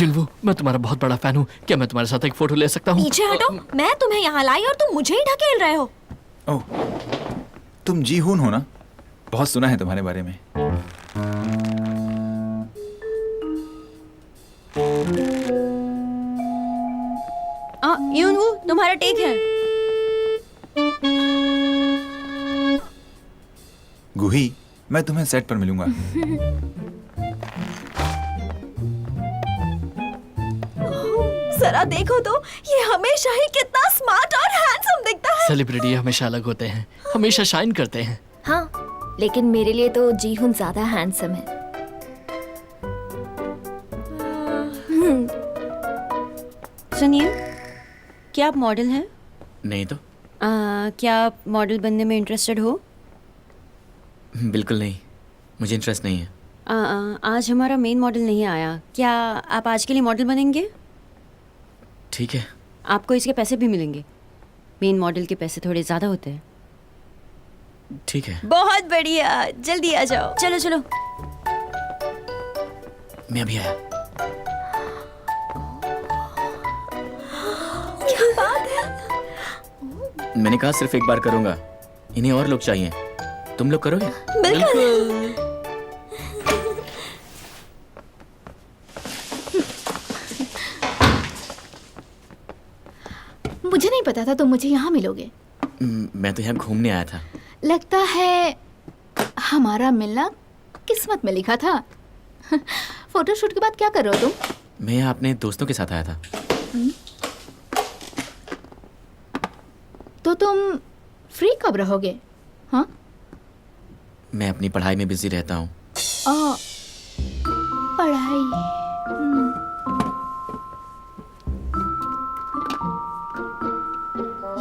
युनवू, मैं तुम्हारा बहुत बड़ा फैन हूँ। क्या मैं तुम्हारे साथ एक फोटो ले सकता हूँ? पीछे हटो, मैं तुम्हें यहाँ लाई और तुम मुझे ही ढकेल रहे हो। ओह, तुम जी-होon हो ना? बहुत सुना है तुम्हारे बारे में। युनवू, तुम्हारा टेक है। गुही, मैं तुम्हें सेट पर मिलूंगा। जरा देखो तो, ये हमेशा ही कितना स्मार्ट और हैंडसम दिखता है। सेलिब्रिटी हमेशा अलग होते हैं, हमेशा शाइन करते हैं। हाँ, लेकिन मेरे लिए तो जी-होon ज्यादा हैंडसम है। सुनिए, क्या आप मॉडल हैं? नहीं तो। क्या आप मॉडल बनने में इंटरेस्टेड हो? बिल्कुल नहीं, मुझे इंटरेस्ट नहीं है। आज हमारा मेन मॉडल नहीं आया, क्या आप आज के लिए मॉडल बनेंगे? ठीक है। आपको इसके पैसे भी मिलेंगे। मेन मॉडल के पैसे थोड़े ज़्यादा होते हैं। ठीक है, बहुत बढ़िया, जल्दी आ जाओ। चलो चलो। मैं अभी आया। क्या बात है। मैंने कहा सिर्फ एक बार करूंगा, इन्हें और लोग चाहिए। तुम लोग करोगे? बिल्कुल। मुझे नहीं पता था तुम मुझे यहाँ मिलोगे। मैं तो यहाँ घूमने आया था। लगता है हमारा मिलना किस्मत में लिखा था। फोटोशूट के बाद क्या कर रहे हो तुम? मैं यहाँ अपने दोस्तों के साथ आया था। तो तुम फ्री कब रहोगे? हाँ? मैं अपनी पढ़ाई में बिजी रहता हूँ। पढ़ाई।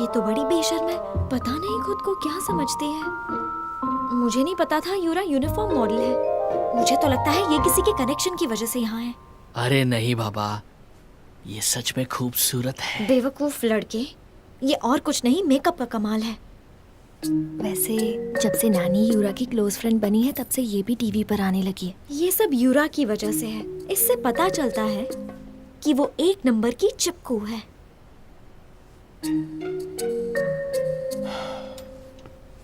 ये तो बड़ी बेशर्म है, पता नहीं खुद को क्या समझती है। मुझे नहीं पता था यूरा यूनिफॉर्म मॉडल है। मुझे तो लगता है ये किसी के कनेक्शन की वजह से यहाँ है। अरे नहीं बाबा, ये सच में खूबसूरत है। बेवकूफ लड़के, ये और कुछ नहीं मेकअप का कमाल है। वैसे जब से नानी यूरा की क्लोज फ्रेंड बनी है तब से ये भी टीवी पर आने लगी है। ये सब यूरा की वजह से है। इससे पता चलता है कि वो एक नंबर की चिपकू है।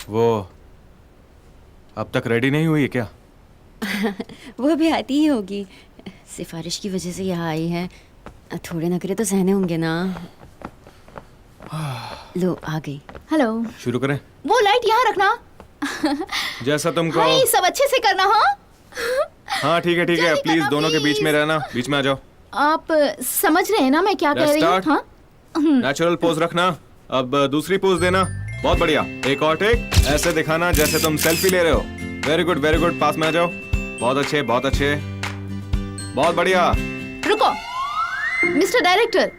वो अब तक रेडी नहीं हुई है क्या? वो भी आती ही होगी, सिफारिश की वजह से यहाँ आई है। थोड़े नखरे तो सहने होंगे ना। लो आ गई। हेलो। शुरू करें? वो लाइट यहाँ रखना। जैसा तुमको। हाय, सब अच्छे से करना। हाँ हाँ ठीक है प्लीज दोनों के बीच में रहना। बीच में आ जाओ। आप समझ रहे हैं ना मैं क्या कह रही हूँ? हाँ? नेचुरल पोज रखना। अब दूसरी पोज देना। बहुत बढ़िया। एक और टेक, ऐसे दिखाना जैसे तुम सेल्फी ले रहे हो। वेरी गुड, पास में आ जाओ। बहुत अच्छे, बहुत बढ़िया। रुको मिस्टर डायरेक्टर,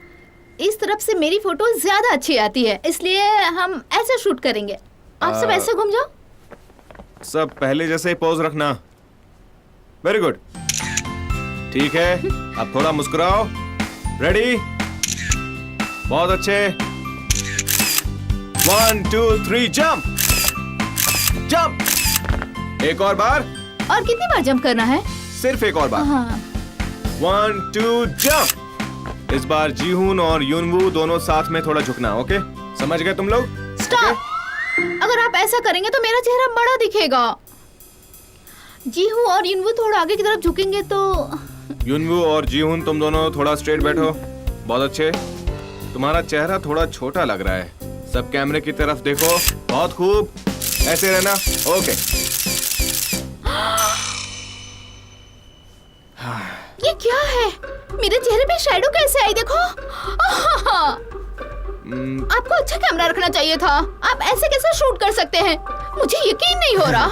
इस तरफ से मेरी फोटो ज्यादा अच्छी आती है, इसलिए हम ऐसे शूट करेंगे। आप सब ऐसे घूम जाओ। सब पहले जैसे ही पोज रखना। Very good. ठीक है, अब थोड़ा मुस्कुराओ। रेडी? बहुत अच्छे। 1 2 3 जंप। एक और बार। और कितनी बार जंप करना है? सिर्फ एक और बार। हाँ। 1 2 जंप। इस बार जी-होon और युनवू दोनों साथ में थोड़ा झुकना। ओके, समझ गए तुम लोग? स्टॉप। अगर आप ऐसा करेंगे तो मेरा चेहरा बड़ा दिखेगा। जी-होon और युनवू थोड़ा आगे की तरफ झुकेंगे तो। युनवू और जी-होon तुम दोनों थोड़ा स्ट्रेट बैठो। बहुत अच्छे। तुम्हारा चेहरा थोड़ा छोटा लग रहा है। सब कैमरे की तरफ देखो। बहुत खूब, ऐसे रहना। ओके। ये क्या है? मेरे चेहरे पे शैडो कैसे आई? देखो। आपको अच्छा कैमरा रखना चाहिए था। आप ऐसे कैसे शूट कर सकते हैं? मुझे यकीन नहीं हो रहा।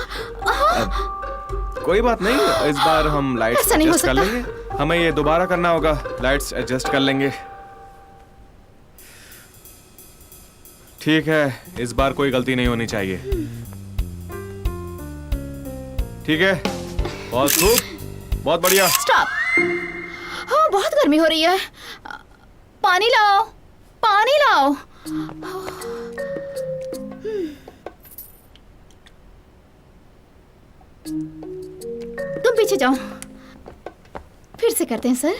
कोई बात नहीं, इस बार हम लाइट्स ऐसा नहीं हो एडजस्ट कर सकता। लेंगे। हमें ये दोबारा करना होगा। लाइट्स एडजस्ट कर लेंगे। ठीक है, इस बार कोई गलती नहीं होनी चाहिए। ठीक है, बहुत खूब, बहुत बढ़िया। स्टॉप। हाँ, बहुत गर्मी हो रही है। पानी लाओ, पानी लाओ। तुम पीछे जाओ। फिर से करते हैं सर।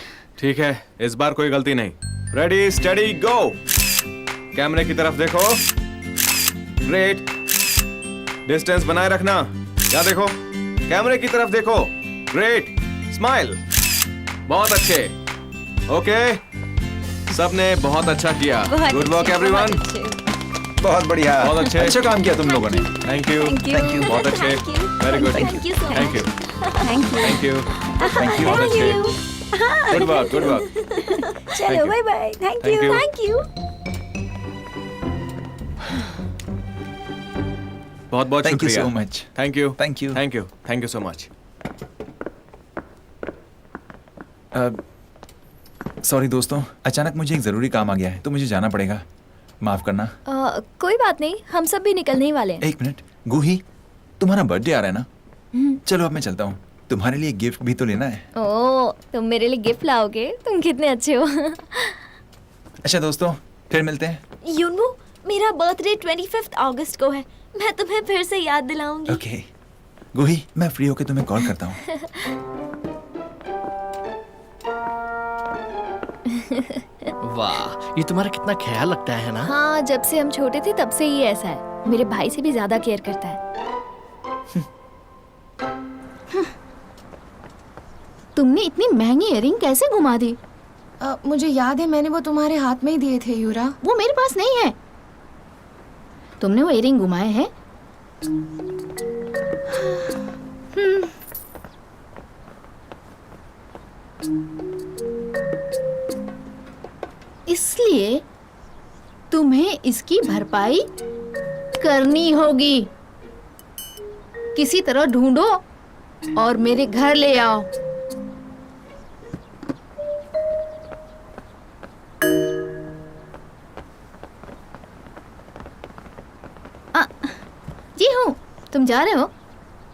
ठीक है, इस बार कोई गलती नहीं। रेडी स्टडी गो। कैमरे की तरफ देखो। ग्रेट। डिस्टेंस बनाए रखना। क्या देखो? कैमरे की तरफ देखो। ग्रेट। स्माइल। बहुत अच्छे। ओके, सबने बहुत अच्छा किया। Good work everyone. बहुत बढ़िया, बहुत अच्छे। अच्छा काम किया तुम लोगों ने। Thank you. Thank you. बहुत अच्छे। Very good. Thank you so much. Thank you. Thank you. Thank you. Thank you. बहुत अच्छे। Good work, good work. चलो bye bye. Thank Thank you you. Thank you. बहुत बहुत Thank you शुक्रिया। so much. Thank you. Thank you. Thank you. Thank you so much. Sorry दोस्तों, अचानक मुझे एक ज़रूरी काम आ गया है तो मुझे जाना पड़ेगा, माफ़ करना। कोई बात नहीं, हम सब भी निकलने ही वाले हैं। एक मिनट, गुही, तुम्हारा बर्थडे आ रहा है ना? चलो अब मैं चलता हूँ, तुम्हारे लिए गिफ्ट भी तो लेना है। ओह, तुम मेरे लिए गिफ्ट लाओगे? तुम कितने अच्छे हो। अच्छा दोस्तों, फिर मिलते हैं। यूनवो, मेरा बर्थडे 25 अगस्त को है। मैं तुम्हें फिर से याद दिलाऊंगी। ओके गुही, मैं फ्री होके तुम्हें कॉल करता हूँ। वाह, ये तुम्हारा कितना ख्याल रखता है ना। हाँ, जब से हम छोटे थे तब से ही ऐसा है। मेरे भाई से भी ज्यादा केयर करता है। तुमने इतनी महंगी इयरिंग कैसे घुमा दी? मुझे याद है मैंने वो तुम्हारे हाथ में ही दिए थे यूरा। वो मेरे पास नहीं है। तुमने वो इयरिंग घुमाए हैं? इसलिए तुम्हें इसकी भरपाई करनी होगी। किसी तरह ढूंढो और मेरे घर ले आओ। जी हूँ। तुम जा रहे हो?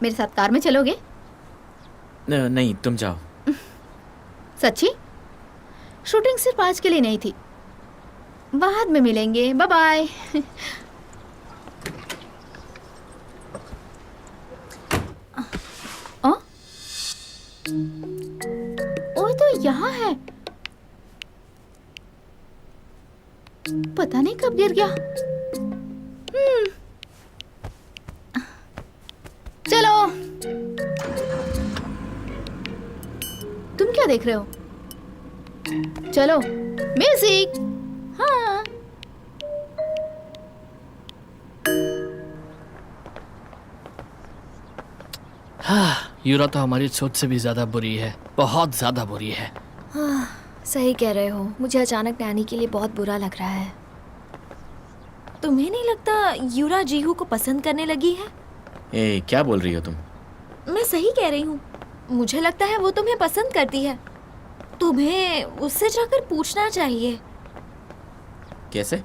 मेरे साथ कार में चलोगे? नहीं, तुम जाओ। सच्ची? शूटिंग सिर्फ आज के लिए नहीं थी। बाद में मिलेंगे। Bye bye. ओए, तो यहाँ है। पता नहीं कब गिर गया। चलो। तुम क्या देख रहे हो? चलो। म्यूजिक। हाँ। हाँ, यूरा तो हमारी सोच से भी ज्यादा बुरी है, बहुत ज्यादा बुरी है। सही कह रहे हो। मुझे अचानक नैनी के लिए बहुत बुरा लग रहा है। तुम्हें नहीं लगता यूरा जीहू को पसंद करने लगी है? क्या बोल रही हो तुम? मैं सही कह रही हूँ। मुझे लगता है वो तुम्हें पसंद करती है। तुम्हें उससे जाकर पूछना चाहिए। कैसे?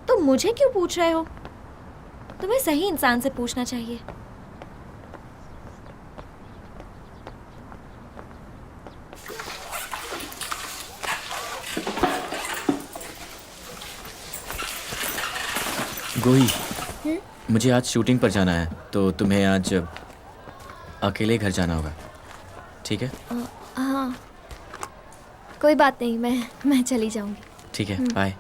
तुम मुझे क्यों पूछ रहे हो? तुम्हें सही इंसान से पूछना चाहिए। गोही, मुझे आज शूटिंग पर जाना है तो तुम्हें आज अकेले घर जाना होगा, ठीक है? हाँ, कोई बात नहीं, मैं चली जाऊंगी। ठीक है, बाय।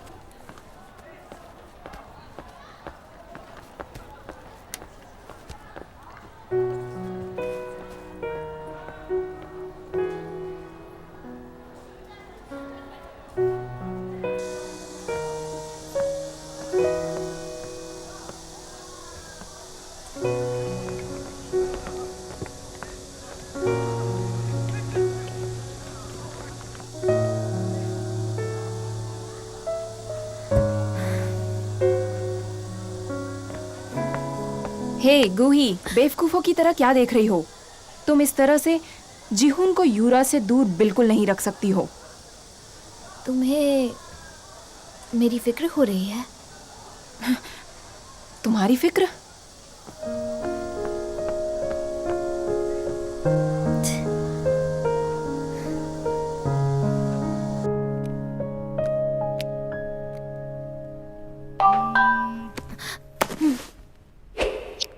हे गुही, बेवकूफों की तरह क्या देख रही हो? तुम इस तरह से जिहुन को यूरा से दूर बिल्कुल नहीं रख सकती हो। तुम्हें मेरी फिक्र हो रही है? तुम्हारी फिक्र?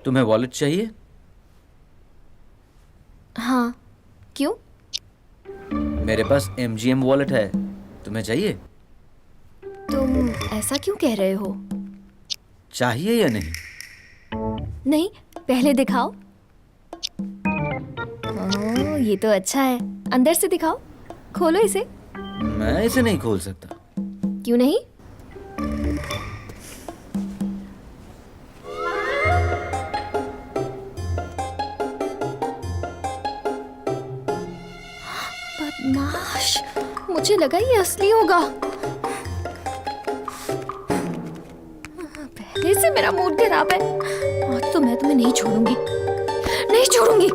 तुम्हें वॉलेट चाहिए? हाँ, क्यों? मेरे पास MGM वॉलेट है, तुम्हें चाहिए? तुम ऐसा क्यों कह रहे हो? चाहिए या नहीं? नहीं, पहले दिखाओ। ओह, ये तो अच्छा है। अंदर से दिखाओ, खोलो इसे। मैं इसे नहीं खोल सकता। क्यों नहीं? बदमाश, मुझे लगा ये असली होगा। पहले से मेरा मूड खराब है। आज तो मैं तुम्हें नहीं छोड़ूंगी, नहीं छोड़ूंगी।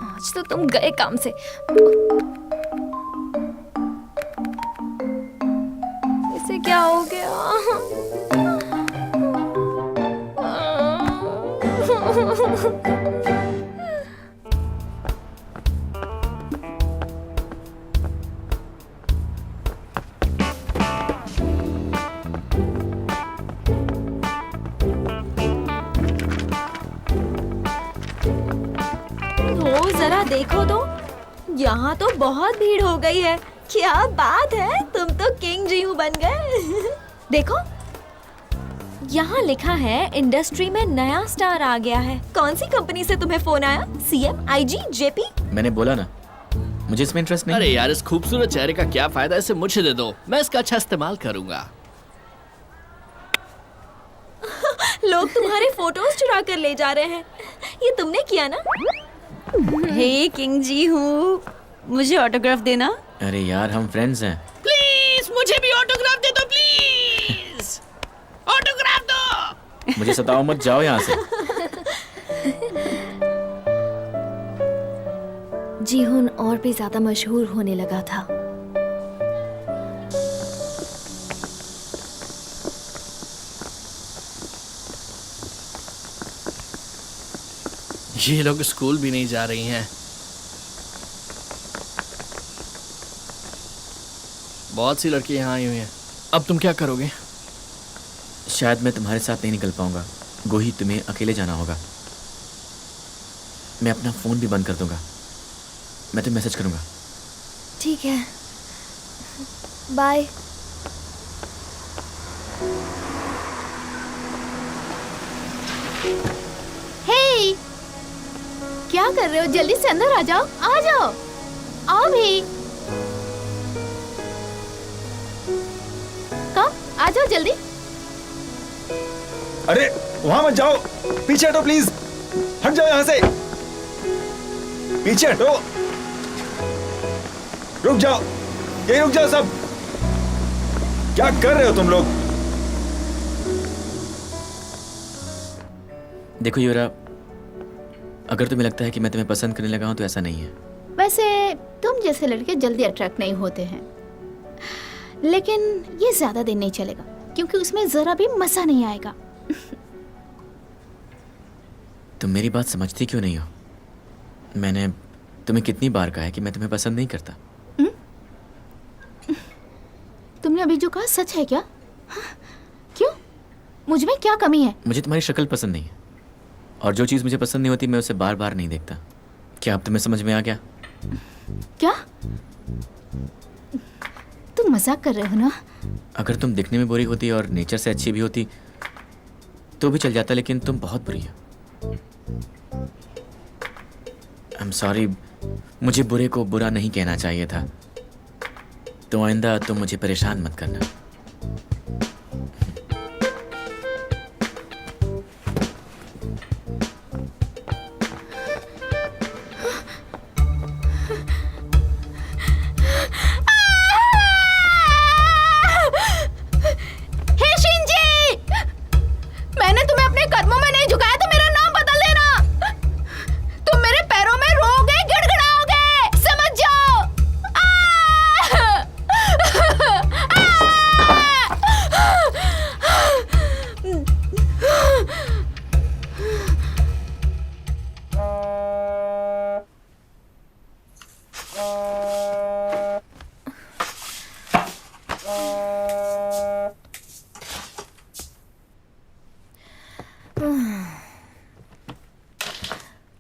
आज तो तुम गए काम से। इसे क्या हो गया? ओ, जरा देखो तो, यहाँ तो बहुत भीड़ हो गई है। क्या बात है, तुम तो किंग जीहू बन गए। देखो, यहाँ लिखा है इंडस्ट्री में नया स्टार आ गया है। कौन सी कंपनी से तुम्हें फोन आया? CM, IG, JP? मैंने बोला ना, मुझे इसमें इंटरेस्ट नहीं। अरे यार, इस खूबसूरत चेहरे का क्या फायदा, इसे मुझे दे दो, मैं इसका अच्छा इस्तेमाल करूंगा। लोग तुम्हारे फोटोज चुरा कर ले जा रहे हैं। ये तुमने किया ना? हे किंग जी हूँ, मुझे ऑटोग्राफ देना। अरे यार, हम फ्रेंड्स हैं। प्लीज मुझे भी ऑटोग्राफ दे दो, प्लीज ऑटोग्राफ दो। मुझे सताओ मत, जाओ यहाँ से। जीहुन और भी ज्यादा मशहूर होने लगा था। ये लोग स्कूल भी नहीं जा रही हैं। बहुत सी लड़कियां यहाँ आई हुई हैं। अब तुम क्या करोगे? शायद मैं तुम्हारे साथ नहीं निकल पाऊंगा। गोही, तुम्हें अकेले जाना होगा। मैं अपना फोन भी बंद कर दूंगा। मैं तुम्हें मैसेज करूंगा। ठीक है, बाय। हे, क्या कर रहे हो? जल्दी से अंदर आ जाओ, आ जाओ, आओ भी। कम, आ जाओ जल्दी। अरे वहां मत जाओ, पीछे हटो प्लीज, हट जाओ यहाँ से, पीछे हटो, रुक जाओ, यही रुक जाओ सब। क्या कर रहे हो तुम लोग? देखो यूरा, अगर तुम्हें लगता है कि मैं तुम्हें पसंद करने लगा हूं तो ऐसा नहीं है। वैसे तुम जैसे लड़के जल्दी अट्रैक्ट नहीं होते हैं, लेकिन ये ज्यादा दिन नहीं चलेगा, क्योंकि उसमें जरा भी मजा नहीं आएगा। तुम मेरी बात समझती क्यों नहीं हो? मैंने तुम्हें कितनी बार कहा है कि मैं तुम्हें पसंद नहीं करता। तुमने अभी जो कहा सच है क्या? क्यों? मुझ में क्या कमी है? मुझे तुम्हारी शक्ल पसंद नहीं है, और जो चीज़ मुझे पसंद नहीं होती मैं उसे बार बार नहीं देखता। क्या अब तुम्हें समझ में आ गया? क्या? तुम मजाक कर रहे हो ना? अगर तुम दिखने में बुरी होती और नेचर से अच्छी भी होती तो भी चल जाता, लेकिन तुम बहुत बुरी हो। आई एम सॉरी, मुझे बुरे को बुरा नहीं कहना चाहिए था। तो आइंदा तुम मुझे परेशान मत करना।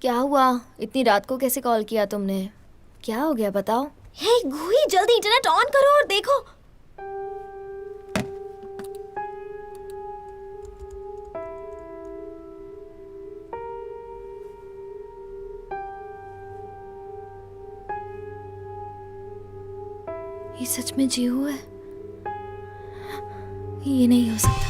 क्या हुआ? इतनी रात को कैसे कॉल किया तुमने? क्या हो गया बताओ? हे गुही, जल्दी इंटरनेट ऑन करो और देखो। ये सच में जीहू है? ये नहीं हो सकता।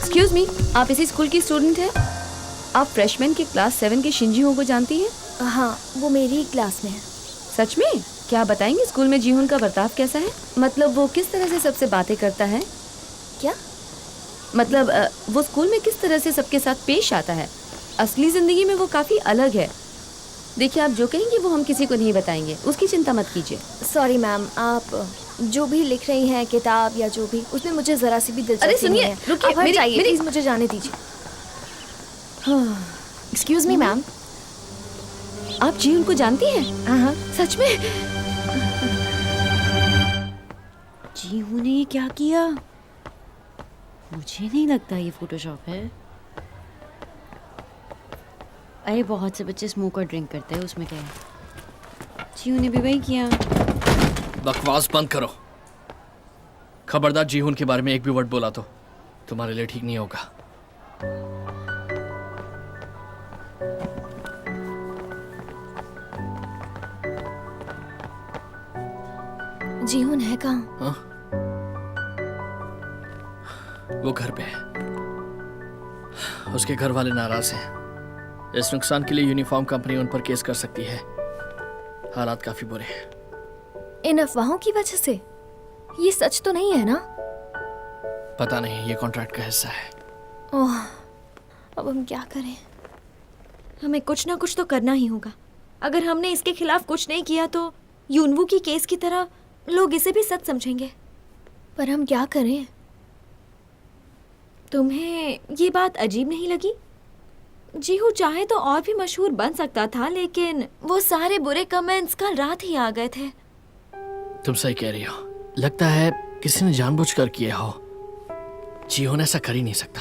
एक्सक्यूज मी, आप इसी स्कूल की स्टूडेंट हैं? आप फ्रेशमैन के क्लास 7 के शिंजीहो को जानती हैं? हाँ, वो मेरी ही क्लास में है। सच में? क्या आप बताएंगे स्कूल में जीहुन का बर्ताव कैसा है? मतलब वो किस तरह से सबसे बातें करता है? क्या? मतलब वो स्कूल में किस तरह से सबके साथ पेश आता है? असली ज़िंदगी में वो काफ़ी अलग है। देखिए, आप जो कहेंगे वो हम किसी को नहीं बताएंगे, उसकी चिंता मत कीजिए। सॉरी मैम, आप जो भी लिख रही हैं किताब या जो भी, उसमें मुझे जरा सी भी दिलचस्पी अरे सुनिए, नहीं है। रुकिए, आप हट जाइए, मेरी प्लीज मुझे जाने दीजिए। Excuse me ma'am. आप जीहुन को जानती हैं? हाँ। सच में? जीहू ने ये क्या किया? मुझे नहीं लगता ये फोटोशॉप है। अरे बहुत से बच्चे स्मोक और ड्रिंक करते हैं, उसमें क्या है? जीहू ने भी वही किया। बकवास बंद करो। खबरदार जीहुन के बारे में एक भी वर्ड बोला तो तुम्हारे लिए ठीक नहीं होगा। जीहुन है कहाँ? हाँ? वो घर पे है। उसके घर वाले नाराज हैं। इस नुकसान के लिए यूनिफॉर्म कंपनी उन पर केस कर सकती है। हालात काफी बुरे हैं। इन अफवाहों की वजह से? ये सच तो नहीं है ना? पता नहीं, ये कॉन्ट्रैक्ट का हिस्सा है। ओह, अब हम क्या करें? हमें कुछ ना कुछ तो करना ही होगा। अगर हमने इसके खिलाफ कुछ नहीं किया तो यूनवू की केस की तरह लोग इसे भी सच समझेंगे। पर हम क्या करें? तुम्हें ये बात अजीब नहीं लगी? जीहू चाहे तो और भी मशहूर बन सकता था, लेकिन वो सारे बुरे कमेंट्स कल रात ही आ गए थे। तुम सही कह रही हो। लगता है किसी ने जानबूझकर किया हो। जीहुन ऐसा कर ही नहीं सकता।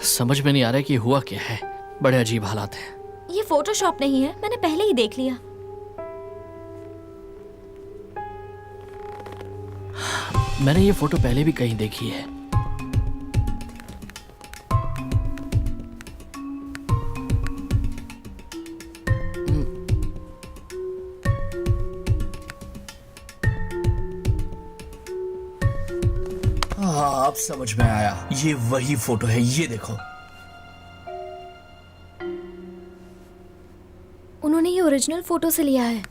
समझ में नहीं आ रहा कि हुआ क्या है। बड़े अजीब हालात हैं। ये फोटोशॉप नहीं है, मैंने पहले ही देख लिया। मैंने ये फोटो पहले भी कहीं देखी है। हाँ, अब समझ में आया। ये वही फोटो है, ये देखो। उन्होंने ये ओरिजिनल फोटो से लिया है।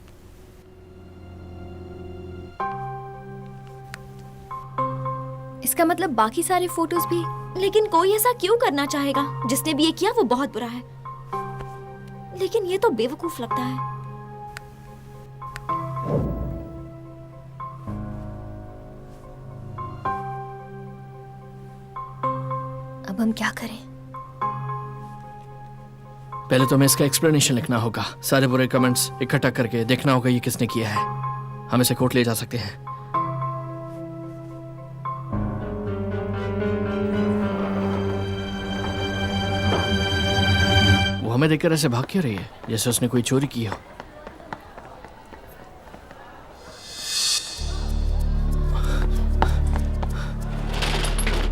इसका मतलब बाकी सारे फोटोज भी। लेकिन कोई ऐसा क्यों करना चाहेगा? जिसने भी ये किया वो बहुत बुरा है। लेकिन ये तो बेवकूफ लगता है। अब हम क्या करें? पहले तो हमें इसका एक्सप्लेनेशन लिखना होगा। सारे बुरे कमेंट्स इकट्ठा करके देखना होगा ये किसने किया है। हम इसे कोर्ट ले जा सकते हैं। वो हमें देखकर ऐसे भाग क्यों रही है, जैसे उसने कोई चोरी की हो।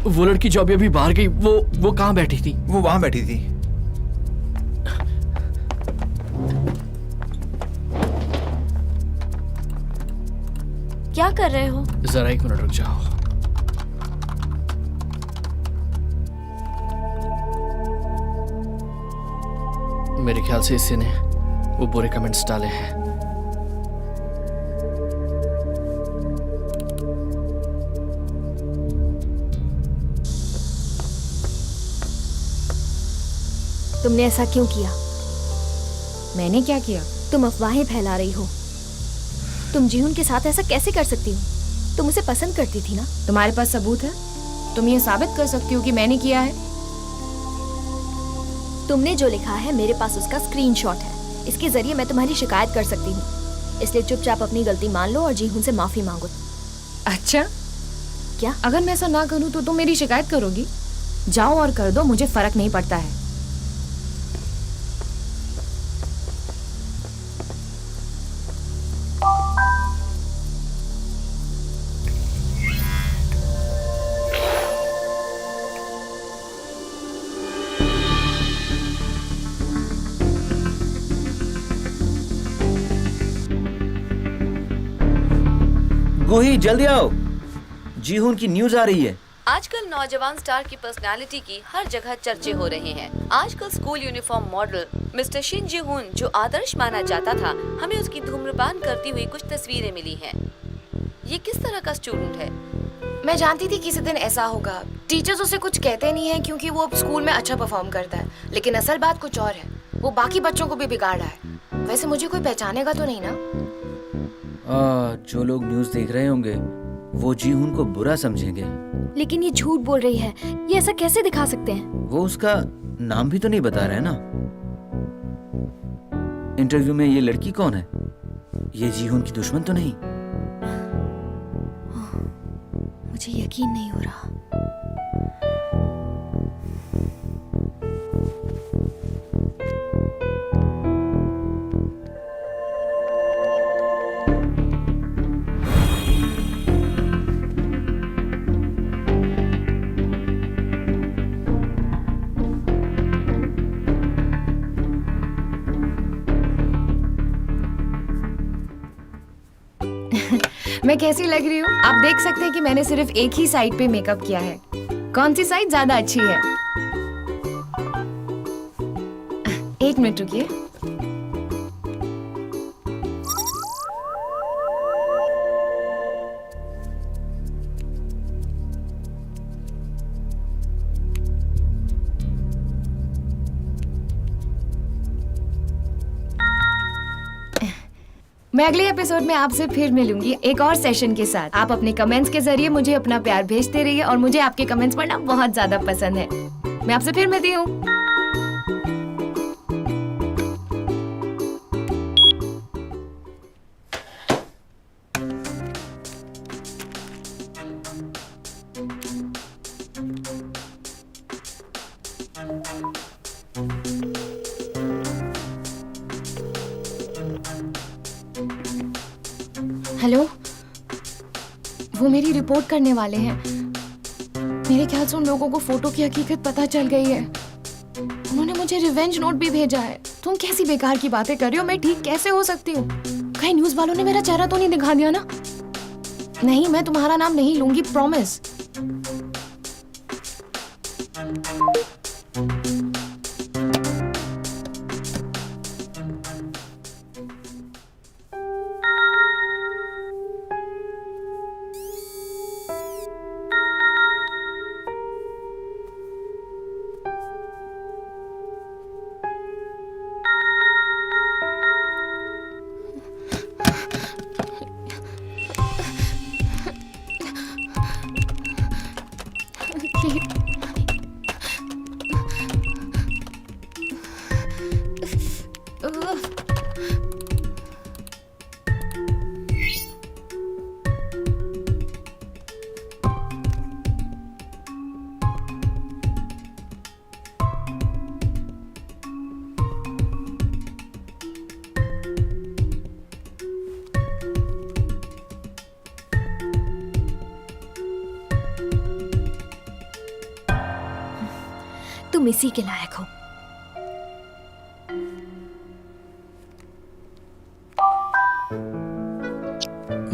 वो लड़की जो अभी बाहर गई, वो कहाँ बैठी थी? वो वहां बैठी थी। क्या कर रहे हो? जरा एक मिनट रुक जाओ। मेरे ख्याल से इसी ने वो बुरे कमेंट्स डाले हैं। तुमने ऐसा क्यों किया? मैंने क्या किया? तुम अफवाहें फैला रही हो। तुम जीहुन के साथ ऐसा कैसे कर सकती हो? तुम उसे पसंद करती थी ना? तुम्हारे पास सबूत है? तुम ये साबित कर सकती हो कि मैंने किया है? तुमने जो लिखा है मेरे पास उसका स्क्रीनशॉट है। इसके जरिए मैं तुम्हारी शिकायत कर सकती हूँ। इसलिए चुपचाप अपनी गलती मान लो और जीहुन से माफी मांगो। अच्छा, क्या? अगर मैं ऐसा ना करूँ तो तुम मेरी शिकायत करोगी? जाओ और कर दो, मुझे फर्क नहीं पड़ता है। गोही जल्दी आओ, जीहुन की न्यूज आ रही है। आजकल नौजवान स्टार की पर्सनालिटी की हर जगह चर्चे हो रहे हैं। आजकल school uniform model mister Shin Jihoon, जो आदर्श माना जाता था, हमें उसकी धूम्रपान करती हुई कुछ तस्वीरें मिली हैं। ये किस तरह का स्टूडेंट है? मैं जानती थी किसी दिन ऐसा होगा। टीचर्स उसे कुछ कहते नहीं हैं क्योंकि वो स्कूल में अच्छा परफॉर्म करता है, लेकिन असल बात कुछ और है। वो बाकी बच्चों को भी बिगाड़ रहा है। वैसे मुझे कोई पहचानेगा तो नहीं ना? जो लोग न्यूज देख रहे होंगे वो जीहुन को बुरा समझेंगे। लेकिन ये झूठ बोल रही है। ये ऐसा कैसे दिखा सकते हैं? वो उसका नाम भी तो नहीं बता रहा है ना। इंटरव्यू में ये लड़की कौन है? ये जीहुन की दुश्मन तो नहीं? मुझे यकीन नहीं हो रहा। मैं कैसी लग रही हूँ? आप देख सकते हैं कि मैंने सिर्फ एक ही साइड पे मेकअप किया है। कौन सी साइड ज्यादा अच्छी है? एक मिनट रुकिए। मैं अगले एपिसोड में आपसे फिर मिलूंगी एक और सेशन के साथ। आप अपने कमेंट्स के जरिए मुझे अपना प्यार भेजते रहिए और मुझे आपके कमेंट्स पढ़ना बहुत ज्यादा पसंद है। मैं आपसे फिर मिलती हूँ। हेलो, वो मेरी रिपोर्ट करने वाले हैं। मेरे ख्याल से उन लोगों को फोटो की हकीकत पता चल गई है। उन्होंने मुझे रिवेंज नोट भी भेजा है। तुम कैसी बेकार की बातें कर रही हो? मैं ठीक कैसे हो सकती हूँ? कहीं न्यूज वालों ने मेरा चेहरा तो नहीं दिखा दिया ना? नहीं, मैं तुम्हारा नाम नहीं लूंगी, प्रॉमिस। तुम इसी के लायक हो।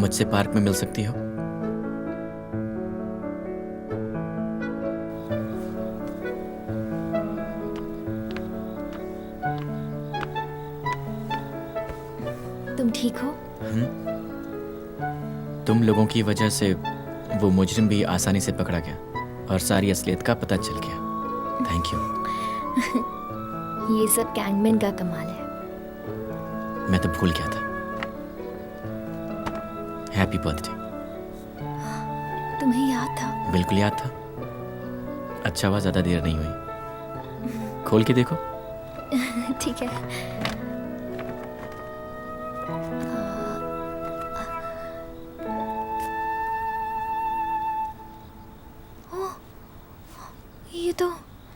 मुझसे पार्क में मिल सकती हो? तुम ठीक हो? तुम लोगों की वजह से वो मुजरिम भी आसानी से पकड़ा गया और सारी असलियत का पता चल गया। Thank you. ये सब कैंगमैन का कमाल है। मैं तो भूल गया था। Happy birthday. तुम्हें याद था? बिल्कुल याद था। अच्छा हुआ ज़्यादा देर नहीं हुई। खोल के देखो। ठीक है।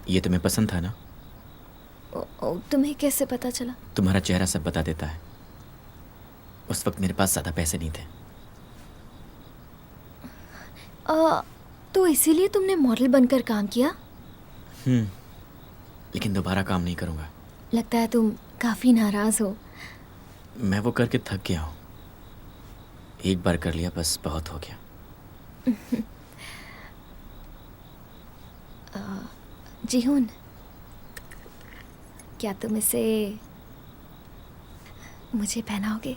ये तुम्हें पसंद था ना? तुम्हें कैसे पता चला? तुम्हारा चेहरा सब बता देता है। उस वक्त मेरे पास ज़्यादा पैसे नहीं थे। तो इसीलिए तुमने मॉडल बनकर काम किया? लेकिन दोबारा काम नहीं करूँगा। लगता है तुम काफ़ी नाराज़ हो। मैं वो करके थक गया हूँ। एक बार कर लिया बस, बहुत हो गया। जीहून, क्या तुम इसे मुझे पहनाओगे?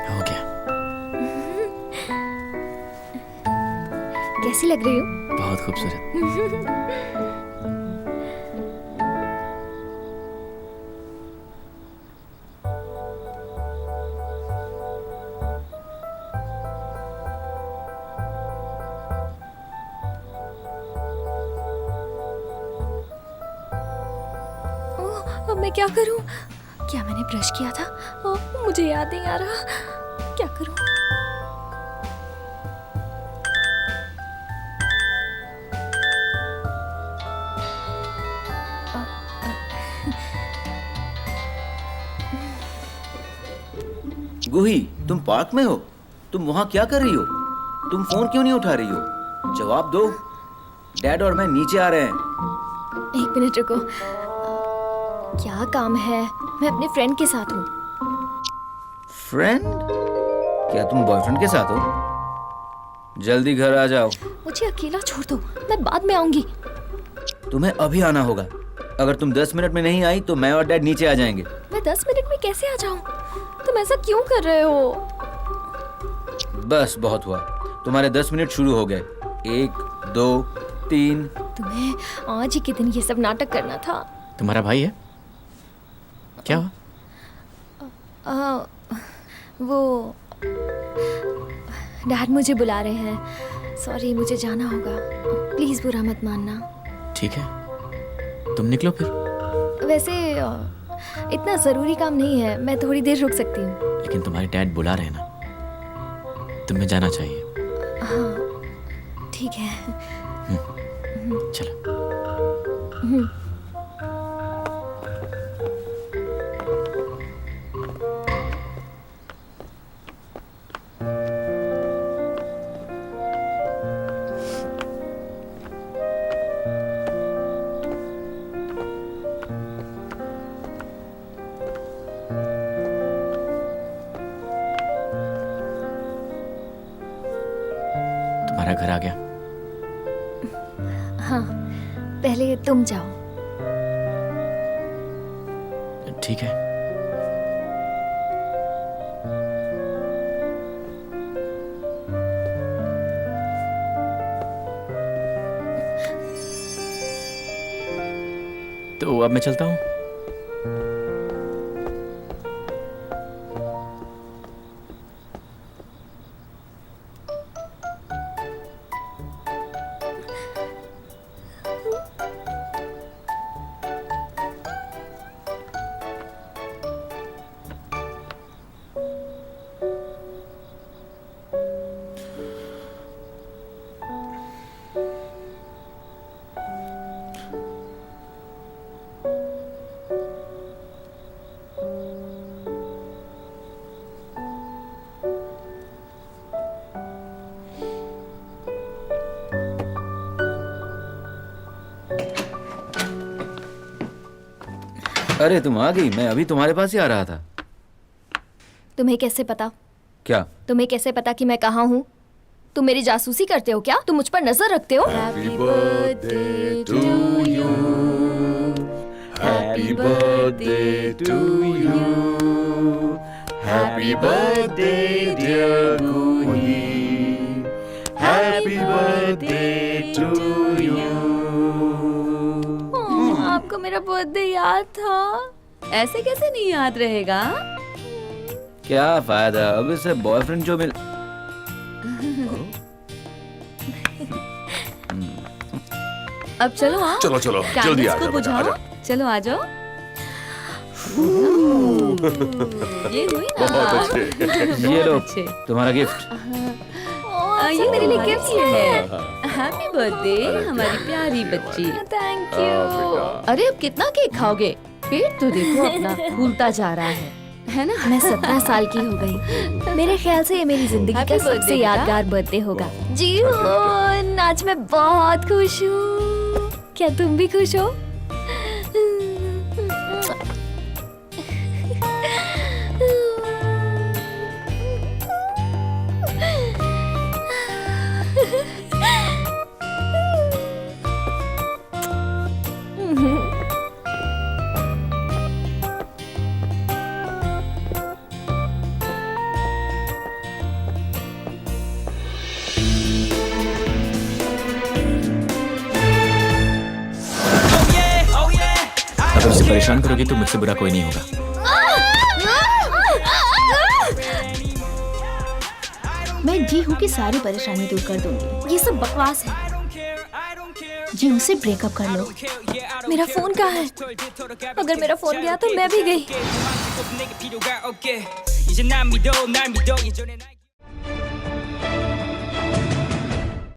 हो गया। कैसी लग रही हो? बहुत खूबसूरत। अब मैं क्या करूं? क्या मैंने ब्रश किया था? मुझे याद नहीं आ रहा। क्या करूं? गुही, तुम पार्क में हो? तुम वहां क्या कर रही हो? तुम फोन क्यों नहीं उठा रही हो? जवाब दो। डैड और मैं नीचे आ रहे हैं। एक मिनट रुको। क्या काम है? मैं अपने फ्रेंड के साथ हूँ। फ्रेंड? क्या तुम बॉयफ्रेंड के साथ हो? जल्दी घर आ जाओ। मुझे अकेला छोड़ दो, मैं बाद में आऊंगी। तुम्हें अभी आना होगा। अगर तुम 10 मिनट में नहीं आई तो मैं और डैड नीचे आ जाएंगे। मैं 10 मिनट में कैसे आ जाऊं? तुम ऐसा क्यों कर रहे हो? बस बहुत हुआ। तुम्हारे 10 मिनट शुरू हो गए। 1, 2, 3। तुम्हें आज ही के दिन ये सब नाटक करना था। तुम्हारा भाई है? क्या हुआ? वो डैड मुझे बुला रहे हैं। सॉरी, मुझे जाना होगा। प्लीज बुरा मत मानना। ठीक है, तुम निकलो फिर। वैसे इतना जरूरी काम नहीं है, मैं थोड़ी देर रुक सकती हूँ। लेकिन तुम्हारे डैड बुला रहे हैं ना, तुम्हें जाना चाहिए। हाँ ठीक है। चलो। तुम्हारा घर आ गया। हाँ, पहले तुम जाओ। ठीक है। तो अब मैं चलता हूँ। अरे तुम आ गई। मैं अभी तुम्हारे पास ही आ रहा था। तुम्हें कैसे पता? क्या? तुम्हें कैसे पता कि मैं कहाँ हूँ? तुम मेरी जासूसी करते हो क्या? तुम मुझ पर नजर रखते हो? Happy birthday to you, happy birthday to you, happy birthday dear Kuhi, happy birthday to you. आपको मेरा बर्थडे याद था? ऐसे कैसे नहीं याद रहेगा? क्या फायदा, अब इसे बॉयफ्रेंड जो मिल। अब चलो आओ, चलो चलो जल्दी कैंडल्स आ को जाओ बेटा, आ बुझाओ। जाओ। चलो आ जाओ। ये हुई ना? बहुत अच्छे। ये लो अच्छे। तुम्हारा गिफ्ट। ये मेरे लिए गिफ्ट है। हैप्पी बर्थडे हमारी प्यारी बच्ची। Thank you. अरे अब कितना केक खाओगे? पेट तो देखो अपना फूलता जा रहा है ना? मैं 17 साल की हो गई। मेरे ख्याल से ये मेरी जिंदगी Happy का birthday, सबसे बेटा। यादगार बर्थडे होगा। जी हो, आज मैं बहुत खुश हूँ। क्या तुम भी खुश हो? अगर उसे परेशान करोगी तो मुझसे बुरा कोई नहीं होगा। मैं जी हूँ की सारी परेशानी दूर कर दूंगी। ये सब बकवास है। जी उसे ब्रेकअप कर लो। मेरा फोन कहाँ है? अगर मेरा फोन गया तो मैं भी गई।